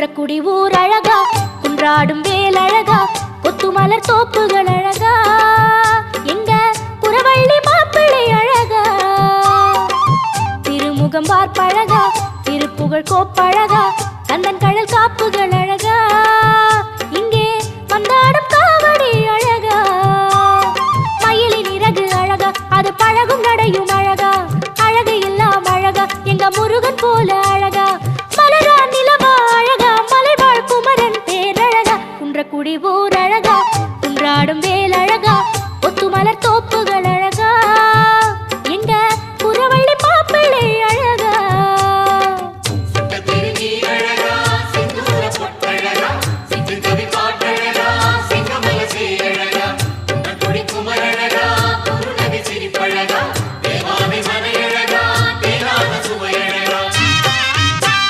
குன்றக்குடி ஊர் அழகா, குன்றாடும் வேல் அழகா, கொத்துமலர் தோப்புகள் அழகா, எங்க புறவள்ளி மாப்பிள்ளை அழகா, திருமுகம் பார்ப்பழகா, திருப்புகழ் கோப்பழகா, கந்தன் கடல் காப்புகள் அழகா, இங்கே வந்தாடும் காவடி அழகா, மயிலின் இறகு அழகா, அது பழகும் நடையும்